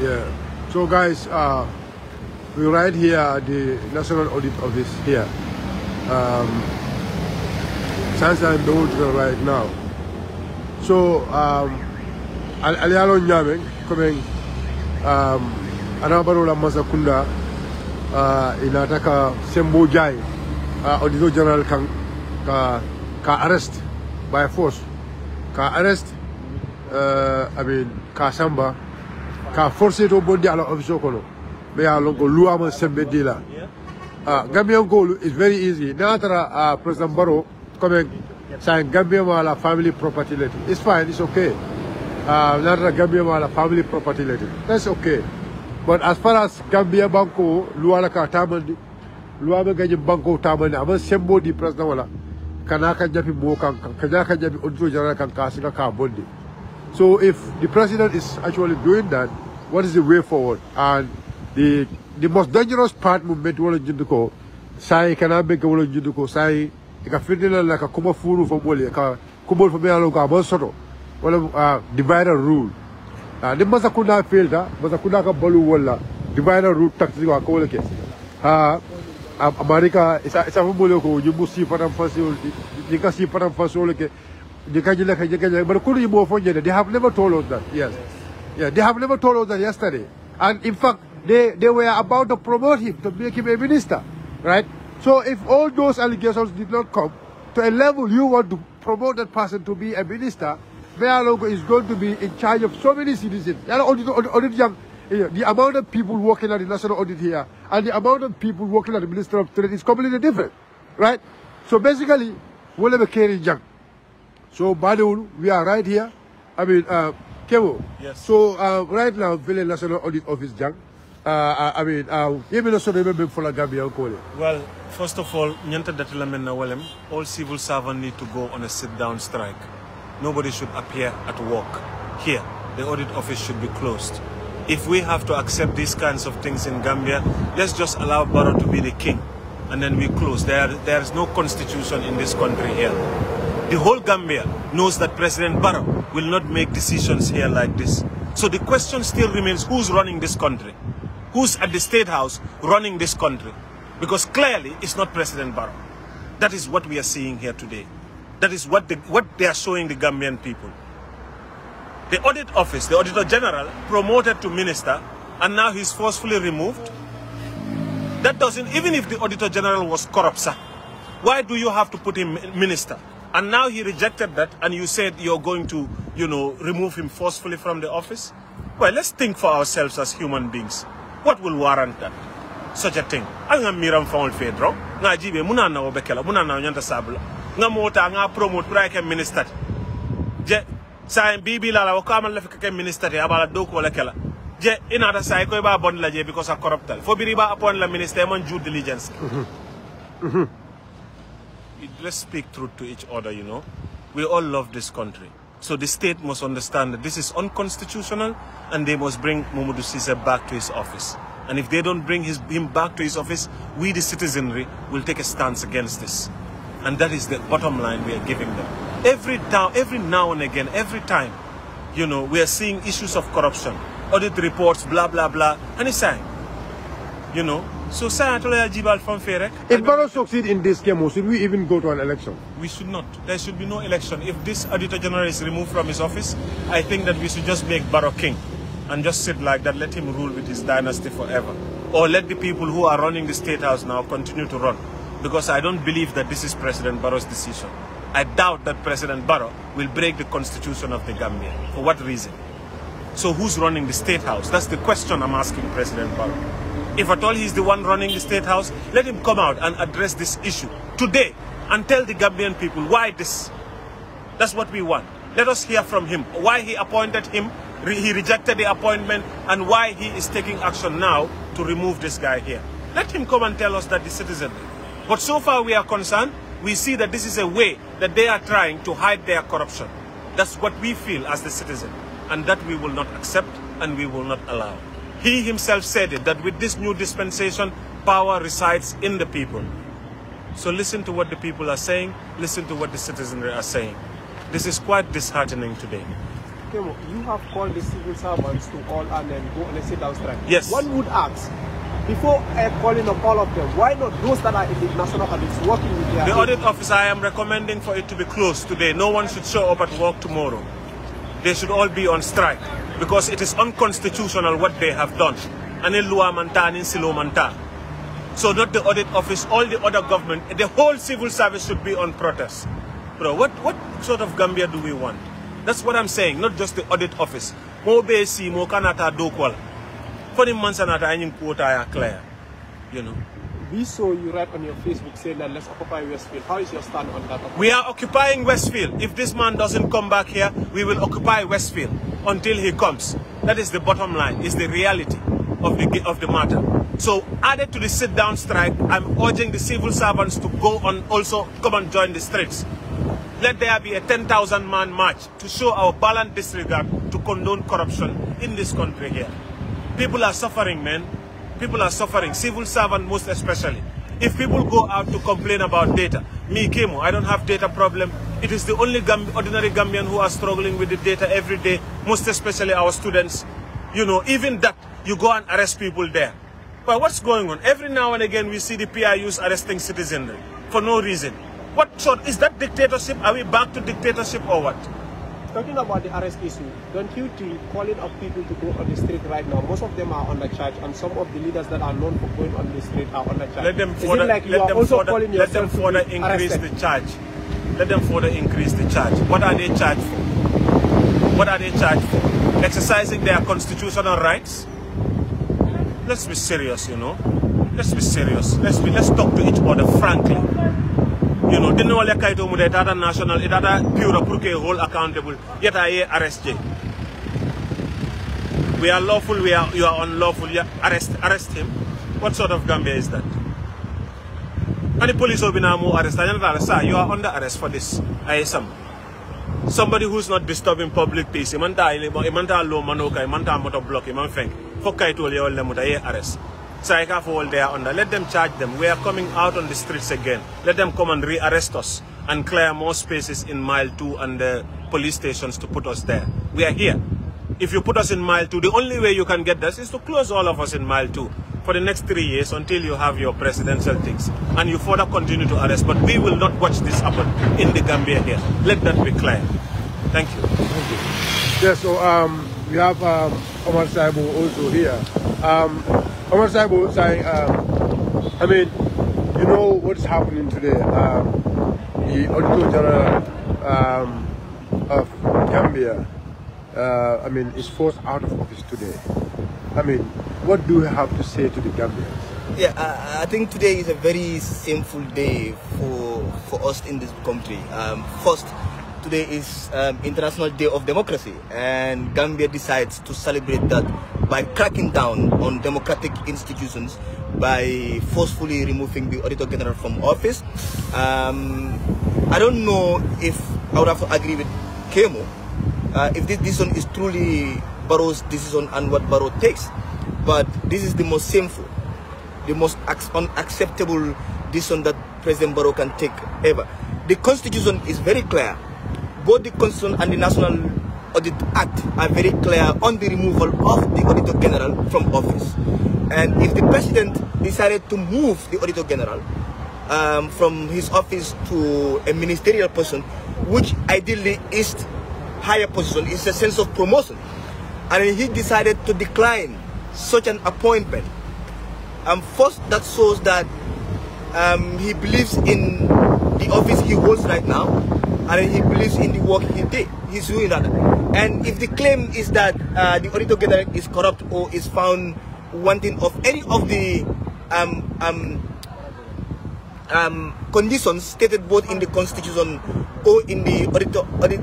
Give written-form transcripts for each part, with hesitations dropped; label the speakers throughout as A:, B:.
A: Yeah. So guys, we're right here at the National Audit Office here. Since I'm the right now. So Alialo Nyame coming Anabarola Masakunda inataka 𝒂𝒏𝒔 Auditor General ka arrest by force. Ka arrest ka samba ka force to bondi ala office kono. Me ya longo luama sembe dila. Gambian goal is very easy. Natara President Barrow coming saying Gambia wala family property letter. It's fine, it's okay. Natara Gambia wala family property letter. That's okay. But as far as Gambia Banco, luala ka tamandi, luama gaji Banco tamandi, ama sembo di President wala. Kanaka japi mo kanaka japi Auditor General kan kasika ka bondi. So if the President is actually doing that, what is the way forward? And the most dangerous part movement wala jinduko sai kana be wala jinduko sai ka fidela la ka kuma furu fo boli ka kubol fo be alo ka bon soto wala divide and rule the masakuna failed masakuna ka bolu wala divide and rule tactics ko wala ke America isa fo boli ko jubu si param fasul di ka si param fasul ke di ka jila ka jika but ko yubo fo jede they have never told us that. Yes, yeah, they have never told us that yesterday. And in fact they were about to promote him, to make him a minister, right? So if all those allegations did not come to a level you want to promote that person to be a minister, Mayalogo is going to be in charge of so many citizens. The amount of people working at the National Audit here and the amount of people working at the Minister of Trade is completely different, right? So basically, we'll have a caring young. So Badul, we are right here. Kevo.
B: Yes.
A: So right now, the National Audit Office young. Well,
B: first of all, all civil servants need to go on a sit-down strike. Nobody should appear at work. Here, the audit office should be closed. If we have to accept these kinds of things in Gambia, let's just allow Barrow to be the king, and then we close. There is no constitution in this country here. The whole Gambia knows that President Barrow will not make decisions here like this. So the question still remains, who's running this country? Who's at the State House running this country? Because clearly it's not President Barrow. That is what we are seeing here today. That is what they are showing the Gambian people. The Audit Office, the Auditor General, promoted to minister, and now he's forcefully removed. That doesn't, even if the Auditor General was corrupt, sir, why do you have to put him minister? And now he rejected that, and you said you're going to, remove him forcefully from the office? Well, let's think for ourselves as human beings. What will warrant that? Such a thing. Anga miram faul fedro. Nga jibe muna na obekela. Muna na nyanta sabula. Nga mota nga promote praike minister. Je sa bibi la wakama la fika minister abala doko wala kela. Je inata sa ko ba bon la je because of corruptal. Fo biri ba upon la minister man due diligence. Let's speak truth to each other, We all love this country. So the state must understand that this is unconstitutional, and they must bring Mamadou Cissé back to his office. And if they don't bring him back to his office, we the citizenry will take a stance against this. And that is the bottom line we are giving them. Every now and again, every time, we are seeing issues of corruption, audit reports, blah, blah, blah. And it's saying, so
A: if Barrow succeed in this game, should we even go to an election?
B: We should not. There should be no election. If this Auditor General is removed from his office, I think that we should just make Barrow king and just sit like that, let him rule with his dynasty forever. Or let the people who are running the State House now continue to run. Because I don't believe that this is President Barrow's decision. I doubt that President Barrow will break the constitution of the Gambia. For what reason? So who's running the State House? That's the question I'm asking President Barrow. If at all he's the one running the State House, let him come out and address this issue today and tell the Gambian people why this. That's what we want. Let us hear from him. Why he appointed him, he rejected the appointment, and why he is taking action now to remove this guy here. Let him come and tell us that the citizen. But so far we are concerned, we see that this is a way that they are trying to hide their corruption. That's what we feel as the citizen, and that we will not accept and we will not allow. He himself said it, that with this new dispensation, power resides in the people. So listen to what the people are saying, listen to what the citizenry are saying. This is quite disheartening today.
C: Kemo, you have called the civil servants to all and then go on a sit-down strike.
B: Yes.
C: One would ask, before calling up all of them, why not those that are in the national audits working with their...
B: The audit office, I am recommending for it to be closed today. No one should show up at work tomorrow. They should all be on strike because it is unconstitutional what they have done. So not the audit office, all the other government, the whole civil service should be on protest. Bro, what sort of Gambia do we want? That's what I'm saying, not just the audit office. Mo BC, mo kanata dokwal. For the months and I quota clear. You know.
C: We saw you write on your Facebook saying that let's occupy Westfield. How is your stand on that?
B: We are occupying Westfield. If this man doesn't come back here, we will occupy Westfield until he comes. That is the bottom line, is the reality of the matter. So added to the sit-down strike, I'm urging the civil servants to go on also come and join the streets. Let there be a 10,000-man march to show our balanced disregard to condone corruption in this country here. People are suffering, man. People are suffering, civil servants most especially. If people go out to complain about data, me, Kemo, I don't have data problem. It is the only ordinary Gambian who are struggling with the data every day, most especially our students. You know, even that, you go and arrest people there. But what's going on? Every now and again, we see the PIUs arresting citizenry for no reason. What sort, is that dictatorship? Are we back to dictatorship or what?
C: Talking about the arrest issue, don't you think calling up people to go on the street right now, most of them are under charge, and some of the leaders that are known for going on the street are under charge.
B: Let them further increase the charge. Let them further increase the charge. What are they charged for? What are they charged for? Exercising their constitutional rights? Let's be serious, you know. Let's be serious. Let's talk to each other frankly. You know, didn't know kaito mu data national, it data pure pour que hold accountable. Yet I arrest you. We are lawful, you are unlawful. You arrest him. What sort of Gambia is that? And the police will be now more arrested. You are under arrest for this. Somebody who's not disturbing public peace. Imanta low manoka, imanta motor block, imanfeng. For kaito le all lemuta arrest. So I can't hold there under. Let them charge them. We are coming out on the streets again. Let them come and re-arrest us and clear more spaces in Mile 2 and the police stations to put us there. We are here. If you put us in Mile 2, the only way you can get this is to close all of us in Mile 2 for the next 3 years until you have your presidential things. And you further continue to arrest. But we will not watch this happen in the Gambia here. Let that be clear. Thank you.
A: Thank you. Yeah, so we have 𝒂𝒄𝒄𝒏 also here. 𝒂𝒄𝒄𝒏 saying, I mean, you know what's happening today. The Auditor General of Gambia, I mean, is forced out of office today. I mean, what do you have to say to the Gambians?
D: Yeah, I think today is a very shameful day for us in this country. First, today is International Day of Democracy, and Gambia decides to celebrate that by cracking down on democratic institutions by forcefully removing the Auditor General from office. I don't know if I would have to agree with Kemo if this decision is truly Barrow's decision and what Barrow takes, but this is the most shameful, the most unacceptable decision that President Barrow can take ever. The Constitution is very clear. Both the Constitution and the National Audit Act are very clear on the removal of the Auditor General from office. And if the President decided to move the Auditor General from his office to a ministerial position, which ideally is higher position, is a sense of promotion, and he decided to decline such an appointment, first that shows that he believes in the office he holds right now, and he believes in the work he's doing that. And if the claim is that the Auditor General is corrupt or is found wanting of any of the conditions stated both in the Constitution or in the Audit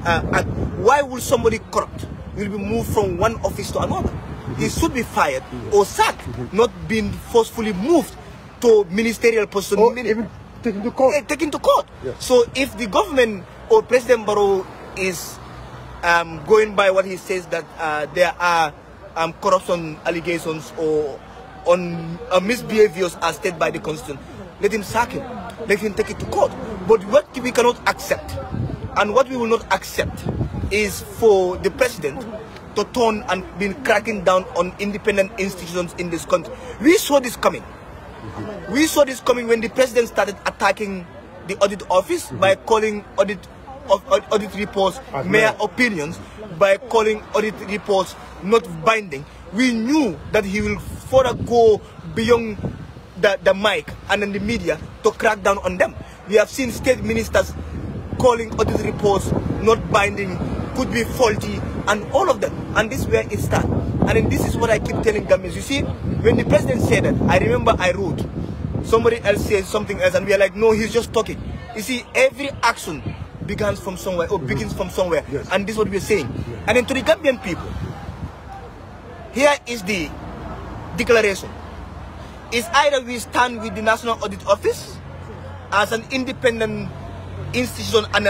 D: Act, why would somebody corrupt will be moved from one office to another? He should be fired or sacked, not being forcefully moved to ministerial position.
A: Or even taken to court.
D: Taken to court.
A: Yeah.
D: So if the government or President Barrow is going by what he says that there are corruption allegations or on misbehaviors as stated by the Constitution, let him sack him. Let him take it to court. But what we cannot accept, and what we will not accept, is for the president to turn and been cracking down on independent institutions in this country. We saw this coming. We saw this coming when the president started attacking the audit office by calling audit reports mere opinions, by calling audit reports not binding. We knew that he will further go beyond the mic and in the media to crack down on them. We have seen state ministers calling audit reports not binding, could be faulty, and all of that. And this is where it starts. And then this is what I keep telling Gambians. You see, when the president said that, I remember I wrote, somebody else says something else, and we are like, no, he's just talking. You see, every action begins from somewhere, or begins from somewhere.
A: Yes.
D: And this is what we're saying. Yes. And then to the Gambian people, here is the declaration. It's either we stand with the National Audit Office as an independent institution and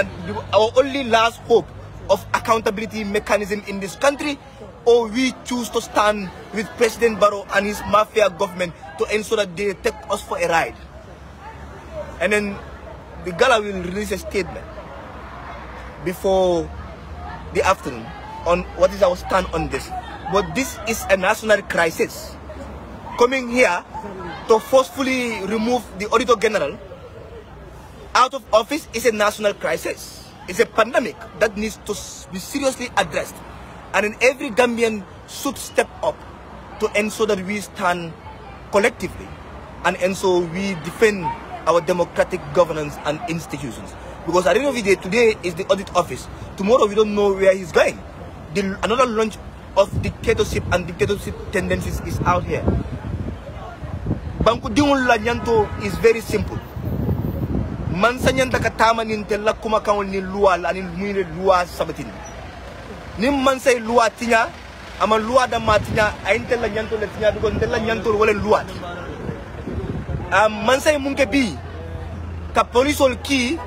D: our only last hope of accountability mechanism in this country, or we choose to stand with President Barrow and his mafia government to ensure that they take us for a ride. And then the gala will release a statement before the afternoon on what is our stand on this. But this is a national crisis. Coming here to forcefully remove the Auditor General out of office is a national crisis. It's a pandemic that needs to be seriously addressed. And then every Gambian should step up to ensure that we stand collectively and so we defend our democratic governance and institutions. Because at the end of the day, today is the audit office. Tomorrow we don't know where he's going. Another launch of dictatorship and dictatorship tendencies is out here. Banku Dingul La Nyanto is very simple. Mansa nyanta katama nintella kuma kawon ni luwa la ni muine luwa sabatin. Nim mansa luwa tinya ama luwa da matinya ayintella nyanto le tinya dugo ntella nyanto wala luwa. Mansa munke bi ka polisol ki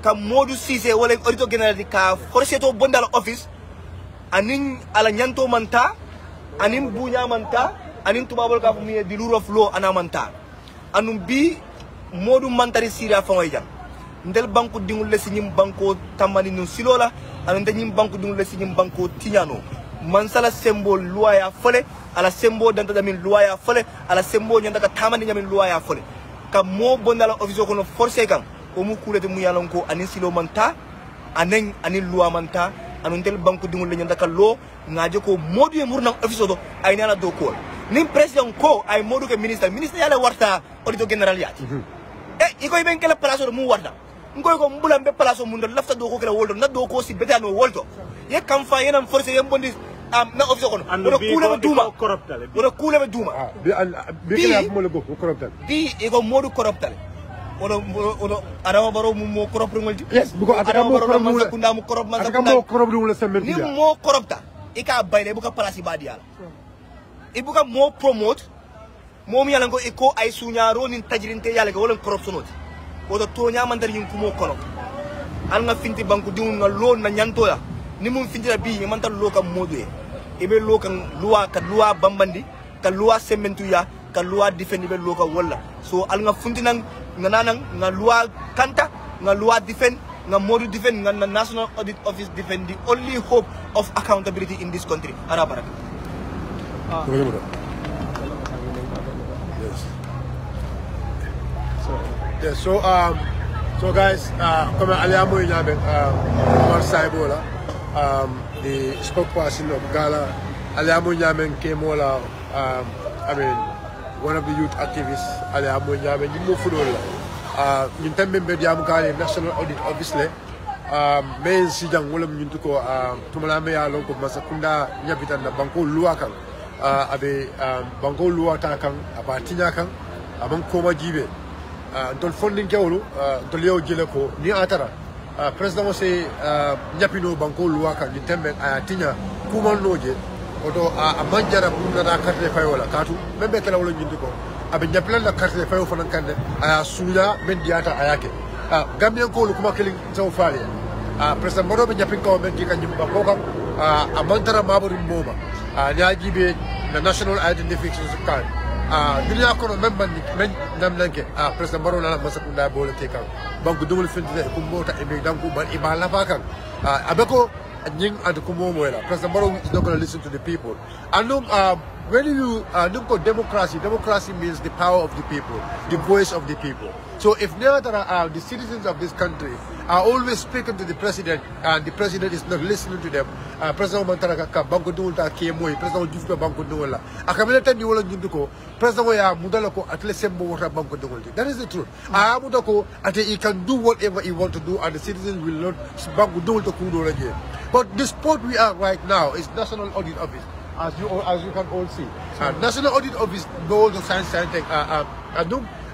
D: ka modu sise wala auditor general ka force to bondal office anin ala nyanto manta anin bunya manta anin tubabol ka fumi di rule of law anamanta anum bi modu mantari sira faway jam ndel banku dingul le sinyim banko tamani no silola ande nyim banku dingul le sinyim banko tiñano man sala symbole loi ya fole ala symbole danta damin loi ya fole ala symbole nyanda ka tamani nyamin loi ya fole ka mo bondala office ko no forcer kam o mu kulete mu yalon ko anin silo manta anen anin loi manta anon tel banku dingul le nyanda ka lo ngaje ko modu e murna office do ay nana do ko nim president ko ay modu ke ministre yala warta auditor general yaati iko iben kala place mu warta ngoy ko mbulam be place mu ndo lafta do ko kala woldo na do ko si betano woldo ye kam fa yenam force yem bondi na office ko no kula be duma
A: bi kala mo le go corruptal
D: bi iko modu corruptal ono adama baro mo corrupt ngolti
A: yes buko adama baro
D: mo sakunda mo corrupt man sakunda
A: mo corrupt wala sementi
D: ni mo corrupta ika bayle buka place badi yala ibuka mo promote mo mi yalla ngo iko ay suñaro nin tajirinte yalla go wala corruption oti woto to nyamandar yin kumo kono al nga finti banku dimu nga lo na nyanto ya ni mum finti da bi man tal lo kam modu e ibe lo kan loi bambandi ka loi sementu ya ka loi defendi be lo ka wala so al nga funti nang nga nanang nga loi kanta nga loi defend nga modu defend nga National Audit Office defend the only hope of accountability in this country ara baraka
A: yes. So guys, comme Aliamo Yamen, Omar Saibola, the spokesperson of Gala, Aliamo Yamen came all I mean, one of the youth activists, Aliamo Yamen, you move forward. You tell me, the National Audit Office, main Sijang Wolum Yuntuko, Tumalame Alonko Masakunda, Yapitan, Banko Luakan, Abe Banko Luatakan, Abatinakan, Among Koma Jibe. Don funding kewlu to leo jele ko ni atara president wose nyapino banko luaka ni tembe tinya kuma noje odo a manjara bunda da carte fay wala katu membe kala wala nyindi ko abe nyaplan la carte fay fo nan kande aya suya men diata ayake Gambian ko lu kuma kelin taw faale president modo be nyapin ko men dika nyimba ko kam a mantara maburi moma nyaaji be na national identification card dunia kono memban men namlanke president Barrow la masakunda bole tekan banku dum finti ko mota e be danku ban ibala bakan abeko nying at kumomoela. President Barrow is not going to listen to the people. And when you look at democracy, democracy means the power of the people, the voice of the people. So if the citizens of this country are always speaking to the president and the president is not listening to them, President Mantaraka Banco Dulta KMOI, President Jufka Banco Dula, Akamilata Newala Junduko, President Waya Mudalako at Lesembo Water Banco Dulti. That is the truth. Amudako, he can do whatever he wants to do and the citizens will not Banco Dulta Kudo again. But the spot we are right now is National Audit Office. As you can all see, National Audit Office knows the science.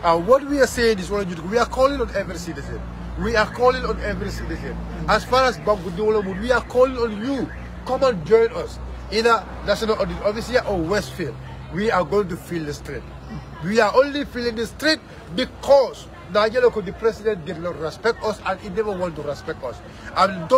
A: What we are saying is we are calling on every citizen. We are calling on every citizen. As far as Bangkudola, we are calling on you. Come and join us. Either National Audit Office here or Westfield. We are going to fill the street. We are only filling the street because the president did not respect us and he never want to respect us. And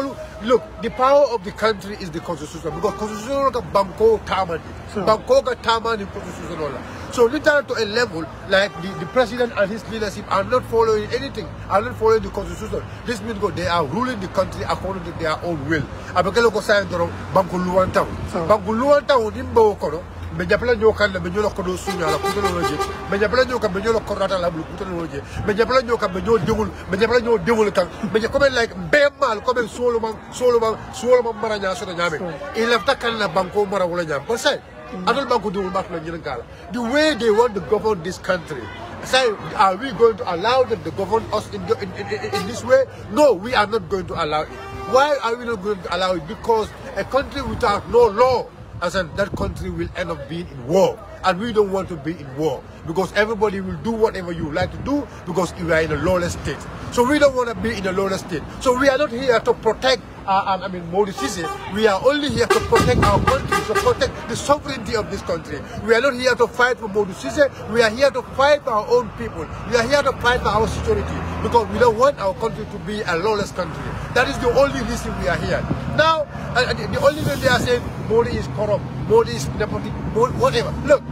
A: look, the power of the country is the constitution because constitution Banco Tamani. Banco Tamani constitution. So literally to a level like the president and his leadership are not following anything, are not following the constitution. This means they are ruling the country according to their own will. Abakelo ko sa Banco Luantao. Banco Luantao nimbo kono. Menjapela nyoka na menyola kodo sunya la kutelo loje. Menjapela nyoka menyola korata la bulu kutelo loje. Menjapela nyoka menyola dingul. Menjapela nyola dingul kan. Menjapela like bemal comme Solomon maranya so nyame. Il lafta kan la banko mara wala nyam. But say, adol banko dingul mak la nyinkala. The way they want to govern this country. Say, are we going to allow them to govern us in this way? No, we are not going to allow it. Why are we not going to allow it? Because a country without no law, as in that country will end up being in war. And we don't want to be in war because everybody will do whatever you like to do because we are in a lawless state. So we don't want to be in a lawless state. So we are not here to protect, Modi Sisi. We are only here to protect our country, to protect the sovereignty of this country. We are not here to fight for Modi Sisi. We are here to fight for our own people. We are here to fight for our security because we don't want our country to be a lawless country. That is the only reason we are here. Now, the only thing they are saying, Modi is corrupt, Modi is nepotic, whatever. Look,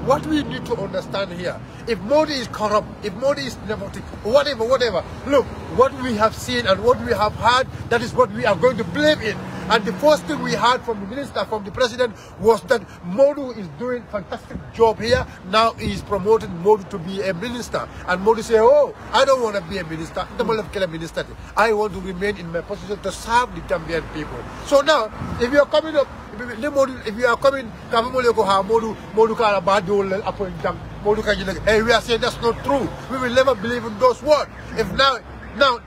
A: what we need to understand here, if Modi is corrupt, if Modi is nepotic, whatever, look, what we have seen and what we have heard, that is what we are going to believe in. And the first thing we heard from the minister, from the president, was that Modi is doing a fantastic job here. Now he is promoting Modi to be a minister. And Modi say, oh, I don't want to be a minister. I want to remain in my position to serve the Gambian people. So now, if you are coming up, if you are coming, hey, we are saying that's not true. We will never believe in those words. If now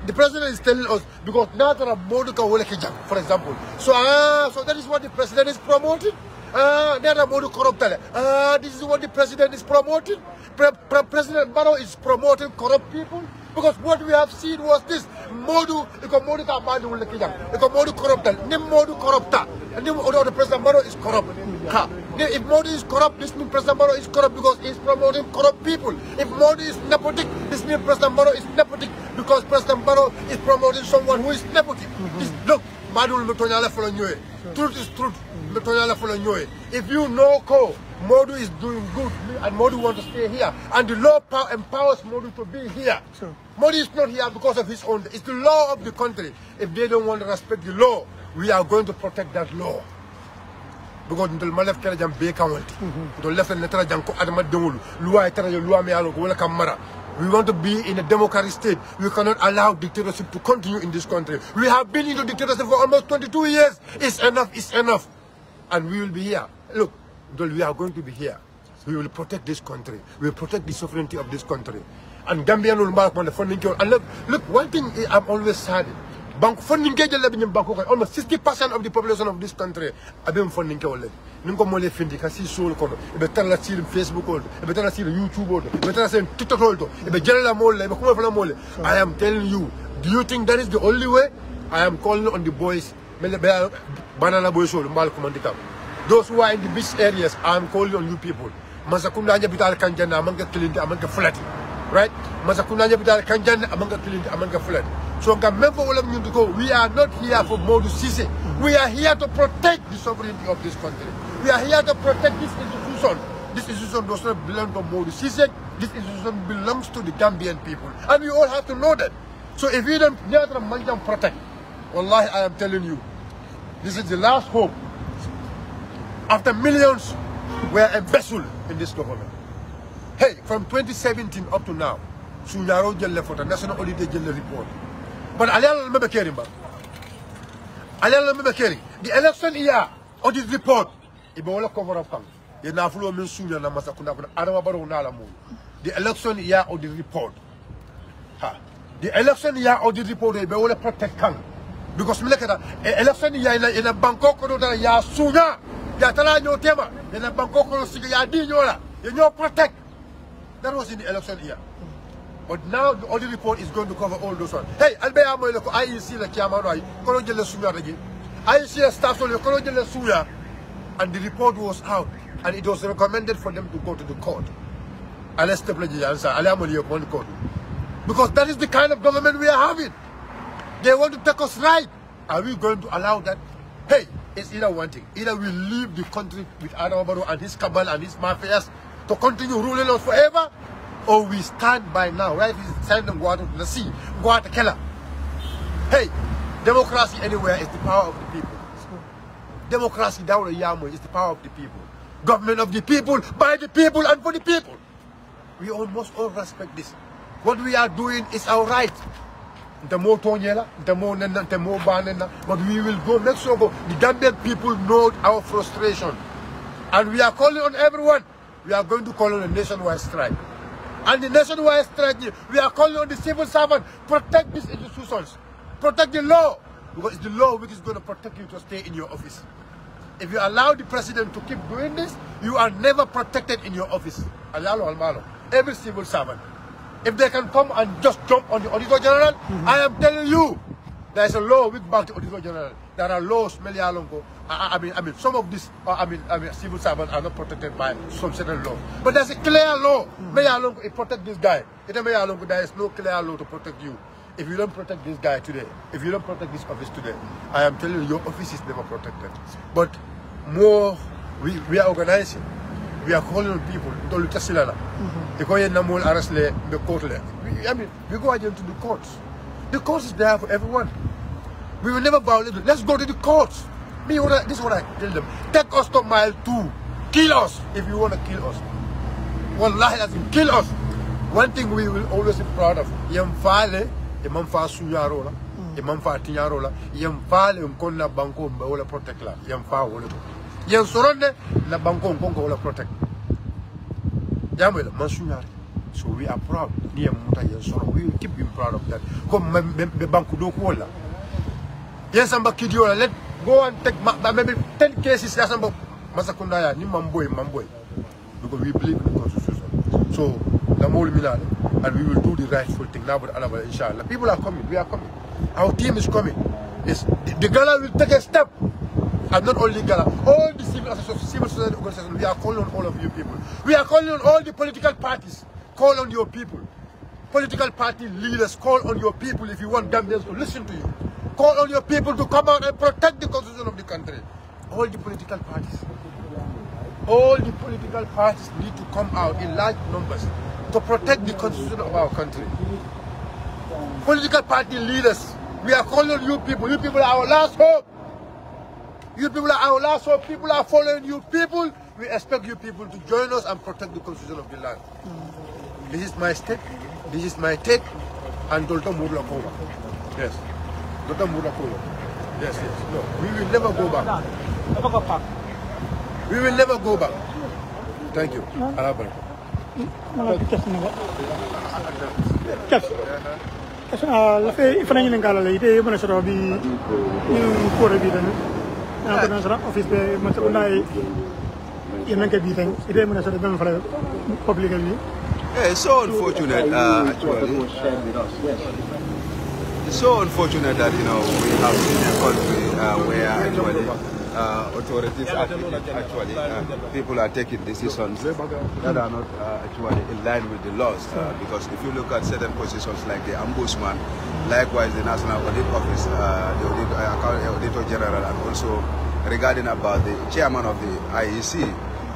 A: the president is telling us because now there are Moduka Wolekijang, for example. So that is what the president is promoting. This is what the president is promoting. President Barrow is promoting corrupt people. Because what we have seen was this Modu ka Madu Wolekijang, Modu corrupta, Nim Modu corrupta, and the President Barrow is corrupt. If Modi is corrupt, this means President Barrow is corrupt because he is promoting corrupt people. If Modi is nepotic, this means President Barrow is nepotic because President Barrow is promoting someone who is nepotic. Look, Madul Metonyala follow you. Truth is truth. Metonyala follow you. If you know Modi is doing good and Modi wants to stay here, and the law empowers Modi to be here. Sure. Modi is not here because of his own. It's the law of the country. If they don't want to respect the law, we are going to protect that law. Because until malaf kala jam be kawalti to left and letra jam ko adama dengul loi tara loi me alo ko wala kamara. We want to be in a democratic state. We cannot allow dictatorship to continue in this country. We have been into dictatorship for almost 22 years. It's enough. And we will be here. Look, we are going to be here. We will protect this country. We will protect the sovereignty of this country. And Gambia will mark on the funding. And look, one thing I'm always sad. Bank funding almost 60% of the population of this country are being funding. Ninko mole fendi kasi soul kono. Ebe tala siri Facebook hold. Ebe tala siri YouTube hold. Ebe tala siri TikTok hold. Ebe jelala mole. Ebe kuma fala mole. I am telling you. Do you think that is the only way? I am calling on the boys. Banana boys hold. Those who are in the beach areas, I am calling on you people. Masakunda anja bital kanjana amanga kilindi amanga fulati. Right? Masakunda anja bital kanjana amanga kilindi amanga fulati. So we are not here for Modi Sisi. We are here to protect the sovereignty of this country. We are here to protect this institution. This institution does not belong to Modi Sisi. This institution belongs to the Gambian people. And we all have to know that. So if we don't protect, wallahi, I am telling you, This is the last hope. After millions were embezzled in this government. Hey, from 2017 up to now, Sunyaro Jelle for the National Audit Jelle report. But I don't remember caring about. I don't remember caring. The election year audit report. Ibola cover up. The election year audit report. The election year audit report is all protect Kang. Because election year in a Bangkok ya sunya ya tala nyo tema in a Bangkok ya di nyola you protect. That was in the election year. But now the audit report is going to cover all those ones. Hey, Albea Moyle IEC the chairman Kono Jelle Sunya again. IEC staff Kono Jelle Sunya, and the report was out and it was recommended for them to go to the court. 𝒂𝒄𝒄𝒏𝒆𝒍 answer court. Because that is the kind of government we are having. They want to take us right. Are we going to allow that? Hey, it's either one thing. Either we leave the country with Adama Barrow and his cabal and his mafias to continue ruling us forever, or we stand by now, right? We send them go out to the sea, go out to Kela. Hey, democracy anywhere is the power of the people. Democracy down the Yamo is the power of the people. Government of the people, by the people, and for the people. We almost all respect this. What we are doing is our right. But we will go make sure the Gambian people know our frustration. And we are calling on everyone. We are going to call on a nationwide strike. And the nationwide strike, we are calling on the civil servant, protect these institutions, protect the law, because it's the law which is going to protect you to stay in your office. If you allow the president to keep doing this, you are never protected in your office. Every civil servant. If they can come and just jump on the Auditor General, I am telling you, there is a law with back the Auditor General. There are laws, I mean, some of these, civil servants are not protected by some certain law. But there's a clear law. It protect this guy. There is no clear law to protect you. If you don't protect this guy today, if you don't protect this office today, I am telling you, your office is never protected. But more, we are organizing. We are calling on people. I mean, we go again to the courts. The courts is there for everyone. We will never violate it. Let's go to the courts. This is what I tell them. Take us to mile 2. Kill us if you want to kill us. Wallahi, that's kill us. One thing we will always be proud of. Yam fale, imam fa suyarola, imam fa tinyarola, yam fale umkonna banko mbola protect la. Yam fa wole. Yam soronde la banko umkongo wole protect. Yamwela mansunyari. So we are proud. We will keep being proud of that. Come be banku do kola. Yes, I'm back Kidiola. Let go and take maybe 10 cases. Yes, I'm Masakundaya, ni mamboy. Because we believe in the constitution. So the more milane, and we will do the rightful thing now. But inshallah, people are coming. We are coming. Our team is coming. Yes, the gala will take a step. And not only Gala, all the civil society organizations, we are calling on all of you people. We are calling on all the political parties. Call on your people. Political party leaders, call on your people if you want Gambians to listen to you. Call on your people to come out and protect the constitution of the country. All the political parties. All the political parties need to come out in large numbers to protect the constitution of our country. Political party leaders, we are calling on you people. You people are our last hope. You people are our last hope. People are following you people. We expect you people to join us and protect the constitution of the land. This is my step. This is my take. And Dr. Murlakova. Yes. Dr. Murlakova. Yes. No, we will never go back. We will never go back. Thank you.
E: Yeah, it's so unfortunate, actually. It's so unfortunate that, you know, we have in a country where actually authorities actually people are taking decisions that are not actually in line with the laws. Because if you look at certain positions like the Ombudsman, likewise the National Audit Office, the Auditor General, and also regarding about the chairman of the IEC,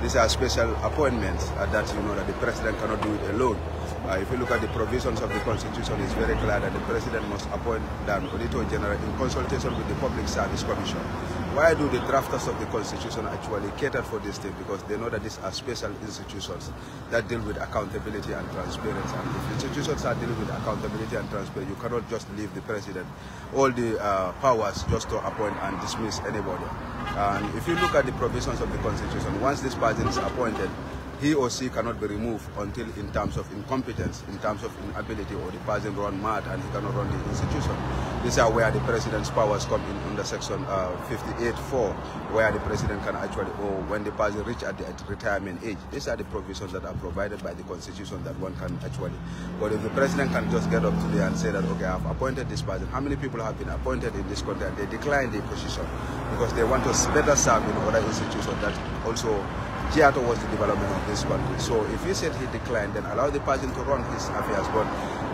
E: these are special appointments that you know that the president cannot do it alone. If you look at the provisions of the Constitution, it's very clear that the president must appoint an Auditor General in consultation with the Public Service Commission. why do the drafters of the constitution actually cater for this thing? Because they know that these are special institutions that deal with accountability and transparency. And if institutions are dealing with accountability and transparency, you cannot just leave the president all the powers just to appoint and dismiss anybody. And if you look at the provisions of the constitution, once this person is appointed, he or she cannot be removed until in terms of incompetence, in terms of inability, or the person run mad and he cannot run the institution. These are where the president's powers come in under section 58(4), where the president can actually, or when the person reach at the retirement age. These are the provisions that are provided by the constitution that one can actually. But if the president can just get up today and say that, okay, I've appointed this person, how many people have been appointed in this country and they decline the position because they want to better serve in other institutions that also gear towards the development of this country. So if he said he declined, then allow the person to run his affairs. But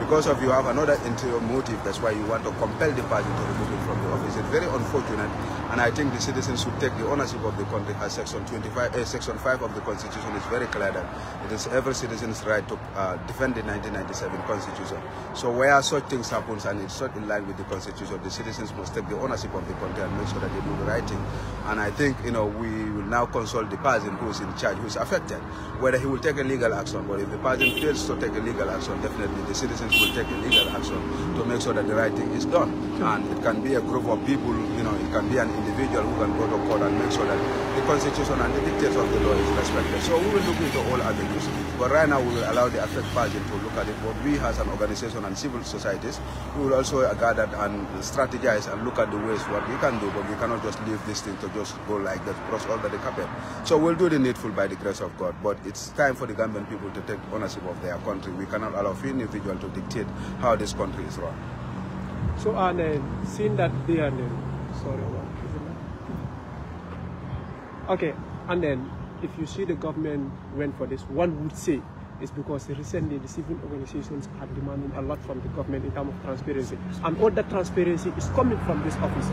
E: because of you have another interior motive, that's why you want to compel the person to remove him from the office. It's very unfortunate, and I think the citizens should take the ownership of the country, as Section 5 of the Constitution is very clear that it is every citizen's right to defend the 1997 Constitution. So where such things happen and it's not in line with the Constitution, the citizens must take the ownership of the country and make sure that they do the right thing. And I think, we will now consult the person who is in charge, who is affected, whether he will take a legal action. But if the person fails to take a legal action, definitely the citizens will take a legal action to make sure that the right thing is done. And it can be a group of people, it can be an individual who can go to court and make sure that the Constitution and the dictates of the law is respected. So we will look into all avenues. But right now we will allow the affected person to look at it. But we as an organization and civil societies, we will also gather and strategize and look at the ways what we can do, but we cannot just leave this thing to just go like that, cross under the carpet. So we'll do the needful by the grace of God. But it's time for the Gambian people to take ownership of their country. We cannot allow any individual to dictate how this country is run.
C: So, seeing that they are okay, and then if you see the government went for this, one would say it's because recently the civil organizations are demanding a lot from the government in terms of transparency, and all that transparency is coming from this office.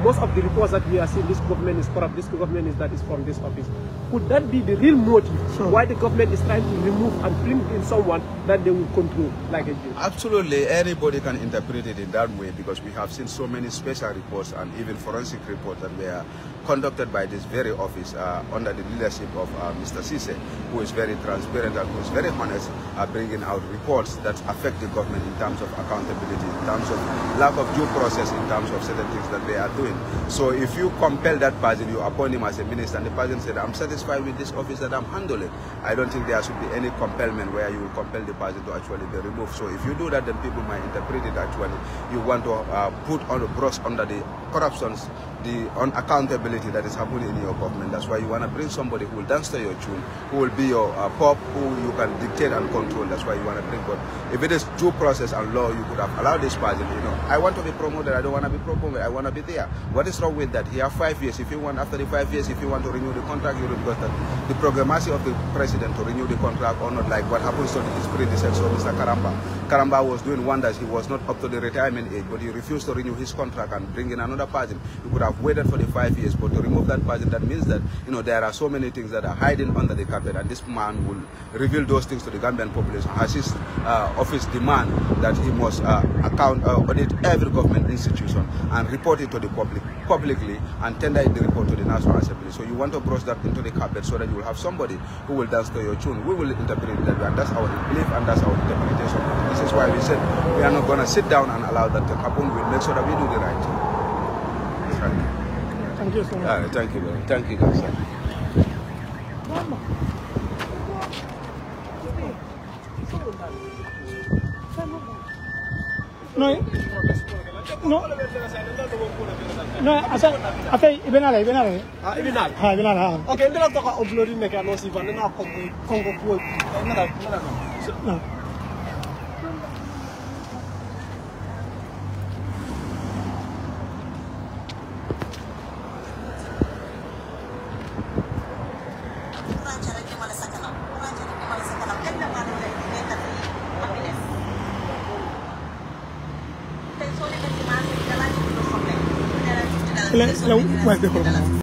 C: Most of the reports that we are seeing, this government is corrupt, this government is that, is from this office. Could that be the real motive why the government is trying to remove and bring in someone that they will control like a judge?
E: Absolutely, anybody can interpret it in that way, because we have seen so many special reports and even forensic reports that were conducted by this very office under the leadership of Mr. 𝒐𝒊𝒏, who is very transparent and who is very honest, bringing out reports that affect the government in terms of accountability, in terms of lack of due process, in terms of certain things that they are doing. So if you compel that person, you appoint him as a minister, and the person said, I'm satisfied with this office that I'm handling, I don't think there should be any compellment where you will compel the person to actually be removed. So if you do that, then people might interpret it actually you want to put on the brush under the corruptions, the unaccountability that is happening in your government. That's why you want to bring somebody who will dance to your tune, who will be your pop, who you can dictate and control. That's why you want to bring. But if it is due process and law, you could have allowed this person, I want to be promoted, I don't want to be promoted, I want to be there. What is wrong with that? He has 5 years. If you want, after the 5 years, if you want to renew the contract, you will, because the programmacy of the president to renew the contract or not, like what happens to his predecessor, Mr. Karamba. Karamba was doing wonders. He was not up to the retirement age, but he refused to renew his contract and bring in another person. You could have waited for the 5 years, but to remove that person, that means that there are so many things that are hiding under the carpet, and this man will reveal those things to the Gambian population. As his office demand that he must audit every government institution and report it to the public publicly and tender the report to the National Assembly. So you want to brush that into the carpet so that you will have somebody who will dance to your tune. We will interpret it that way, and that's our belief and that's our interpretation. This is why we said we are not going to sit down and allow that to happen. We'll make sure that we do the right thing. Thank you.
C: Thank you so much.
E: Thank you, man. Thank you, guys.
F: No, asa ibenale. Ibenale.
C: Okay, ndela toka uploading nek anosi van na kongo ko. No.
F: La